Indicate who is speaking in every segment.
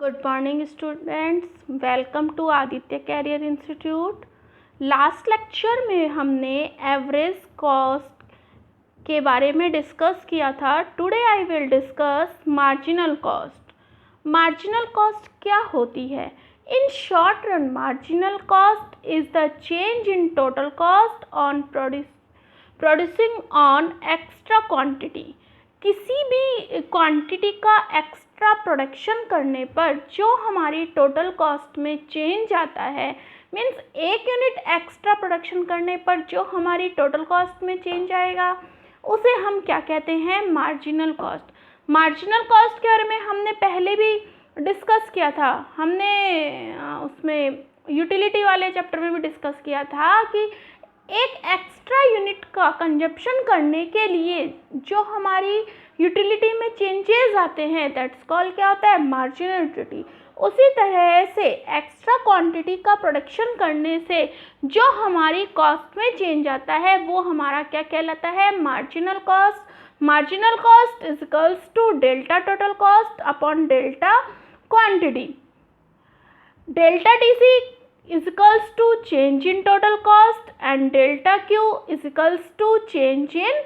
Speaker 1: Good morning students, welcome to Aditya career institute. Last lecture में हमने average cost के बारे में डिस्कस किया था। Today I will discuss marginal cost. Marginal cost क्या होती है? In short run, marginal cost is the change in total cost on producing on extra quantity. किसी भी क्वांटिटी का एक्स्ट्रा प्रोडक्शन करने पर जो हमारी टोटल कॉस्ट में चेंज आता है, मीन्स एक यूनिट एक्स्ट्रा प्रोडक्शन करने पर जो हमारी टोटल कॉस्ट में चेंज आएगा उसे हम क्या कहते हैं? Marginal cost. मार्जिनल कॉस्ट के बारे में हमने पहले भी डिस्कस किया था। हमने उसमें यूटिलिटी वाले चैप्टर में भी डिस्कस किया था कि एक एक्स्ट्रा यूनिट का कंजप्शन करने के लिए जो हमारी यूटिलिटी में चेंजेस आते हैं, दैट्स कॉल्ड क्या होता है? Marginal utility. उसी तरह से एक्स्ट्रा क्वांटिटी का प्रोडक्शन करने से जो हमारी कॉस्ट में चेंज आता है वो हमारा क्या कहलाता है? Marginal cost. Marginal cost is equals to delta total cost upon delta quantity. Delta TC is equals to change in total cost and delta Q is equals to change in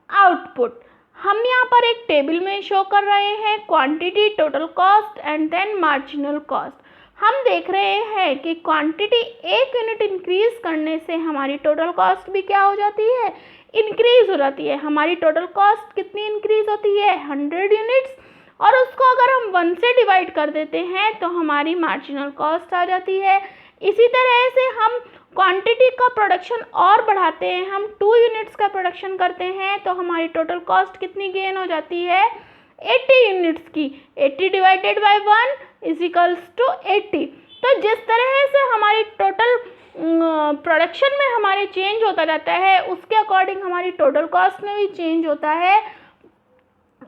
Speaker 1: output। हम यहाँ पर एक table में show कर रहे हैं quantity, total cost and then marginal cost. हम देख रहे हैं कि क्वांटिटी एक यूनिट इंक्रीज करने से हमारी टोटल कॉस्ट भी क्या हो जाती है? इंक्रीज हो जाती है। हमारी टोटल कॉस्ट कितनी इंक्रीज होती है? 100 यूनिट्स, और उसको अगर हम 1 से डिवाइड कर देते हैं तो हमारी मार्जिनल कॉस्ट आ जाती है। इसी तरह से हम क्वांटिटी का प्रोडक्शन और बढ़ाते हैं, हम 2 यूनिट्स का प्रोडक्शन करते हैं तो हमारी टोटल कॉस्ट कितनी गेन हो जाती है? 80 यूनिट्स की। 80 divided by 1 is equals to 80। तो जिस तरह से हमारी टोटल प्रोडक्शन में हमारे चेंज होता जाता है उसके अकॉर्डिंग हमारी टोटल कॉस्ट में भी चेंज होता है,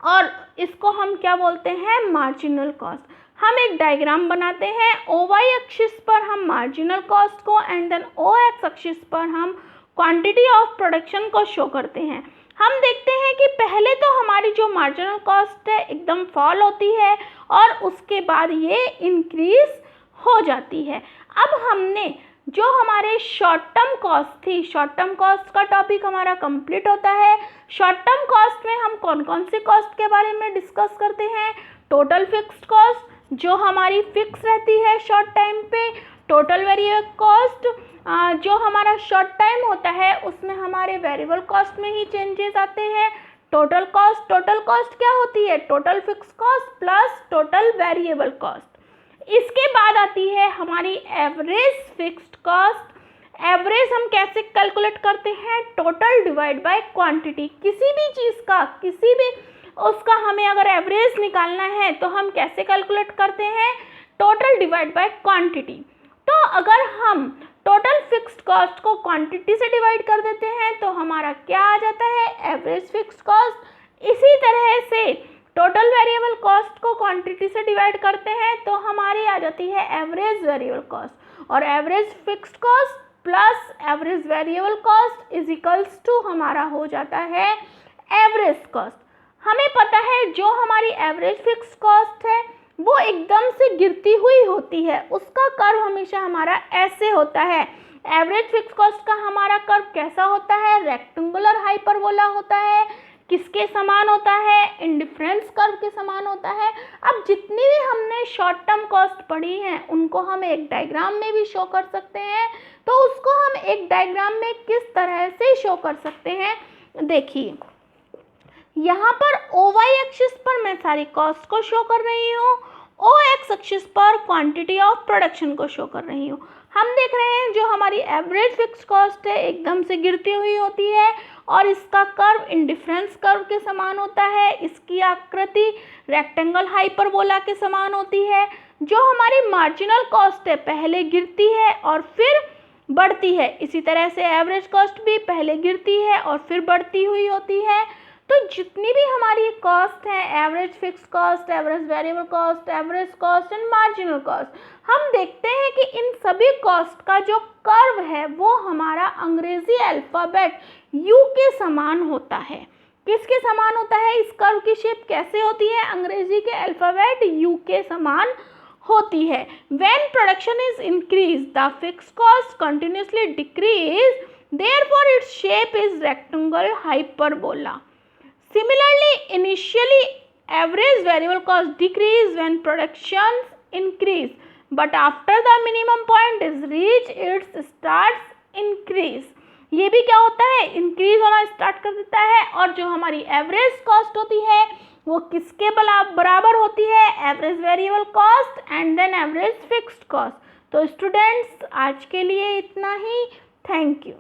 Speaker 1: और इसको हम क्या बोलते हैं? Marginal cost. हम एक डायग्राम बनाते हैं। OY एक्सिस पर हम मार्जिनल कॉस्ट को एंड देन OX एक्सिस पर हम क्वांटिटी ऑफ प्रोडक्शन को शो करते हैं। हम देखते हैं कि पहले तो हमारी जो मार्जिनल कॉस्ट है एकदम फॉल होती है और उसके बाद ये इंक्रीज हो जाती है। अब हमने जो हमारे शॉर्ट टर्म कॉस्ट थी, शॉर्ट टर्म कॉस्ट का टॉपिक हमारा कंप्लीट होता है। शॉर्ट टर्म कॉस्ट में हम कौन कौन से कॉस्ट के बारे में डिस्कस करते हैं? टोटल फिक्स्ड कॉस्ट जो हमारी फिक्स रहती है शॉर्ट टाइम पे, टोटल वेरिएबल कॉस्ट जो हमारा शॉर्ट टाइम होता है उसमें हमारे वेरिएबल कॉस्ट में ही चेंजेस आते हैं। टोटल कॉस्ट क्या होती है? Total fix cost plus total variable cost. इसके बाद आती है हमारी एवरेज फिक्स्ड कॉस्ट। एवरेज हम कैसे कैलकुलेट करते हैं? Total divide by quantity. किसी भी चीज़ का, किसी भी उसका हमें अगर एवरेज निकालना है तो हम कैसे कैलकुलेट करते हैं? Total divide by quantity. तो अगर हम टोटल फिक्स्ड कॉस्ट को क्वांटिटी से डिवाइड कर देते हैं तो हमारा क्या आ जाता है? Average fixed cost. इसी तरह से टोटल वेरिएबल कॉस्ट को क्वांटिटी से डिवाइड करते हैं तो हमारी आ जाती है एवरेज वेरिएबल कॉस्ट, और average fixed cost plus average variable cost is equals to हमारा हो जाता है एवरेज कॉस्ट। हमें पता है जो हमारी एवरेज फिक्स कॉस्ट है वो एकदम से गिरती हुई होती है, उसका कर्व हमेशा हमारा ऐसे होता है। एवरेज फिक्स कॉस्ट का हमारा कर्व कैसा होता है? रेक्टेंगुलर हाइपरबोला होता है। किसके समान होता है? इंडिफरेंस कर्व के समान होता है। अब जितनी भी हमने शॉर्ट टर्म कॉस्ट पढ़ी हैं उनको हम एक डायग्राम में भी शो कर सकते हैं। तो उसको हम एक डायग्राम में किस तरह से शो कर सकते हैं? देखिए, यहाँ पर OY एक्सिस पर मैं सारी कॉस्ट को शो कर रही हूँ, OX एक्सिस पर क्वांटिटी ऑफ प्रोडक्शन को शो कर रही हूँ। हम देख रहे हैं जो हमारी एवरेज फिक्स कॉस्ट है एकदम से गिरती हुई होती है और इसका कर्व इंडिफरेंस कर्व के समान होता है। इसकी आकृति रेक्टेंगल हाइपरबोला के समान होती है। जो हमारी मार्जिनल कॉस्ट है पहले गिरती है और फिर बढ़ती है। इसी तरह से एवरेज कॉस्ट भी पहले गिरती है और फिर बढ़ती हुई होती है। तो जितनी भी हमारी कॉस्ट है, average fix cost, average variable cost, average cost and marginal cost, हम देखते हैं कि इन सभी कॉस्ट का जो कर्व है वो हमारा अंग्रेजी अल्फ़ाबेट U के समान होता है। किसके समान होता है? इस कर्व की शेप कैसे होती है? अंग्रेजी के अल्फ़ाबेट U के समान होती है। When production is increase the fix cost continuously decrease, therefore its shape is rectangle hyperbola. Similarly, initially average variable cost decrease when productions increase, but after the minimum point is reached, it starts increase. ये भी क्या होता है, increase होना start कर देता है, और जो हमारी एवरेज कॉस्ट होती है वो किसके बराबर होती है, average variable cost and then average fixed cost. तो स्टूडेंट्स आज के लिए इतना ही। Thank you.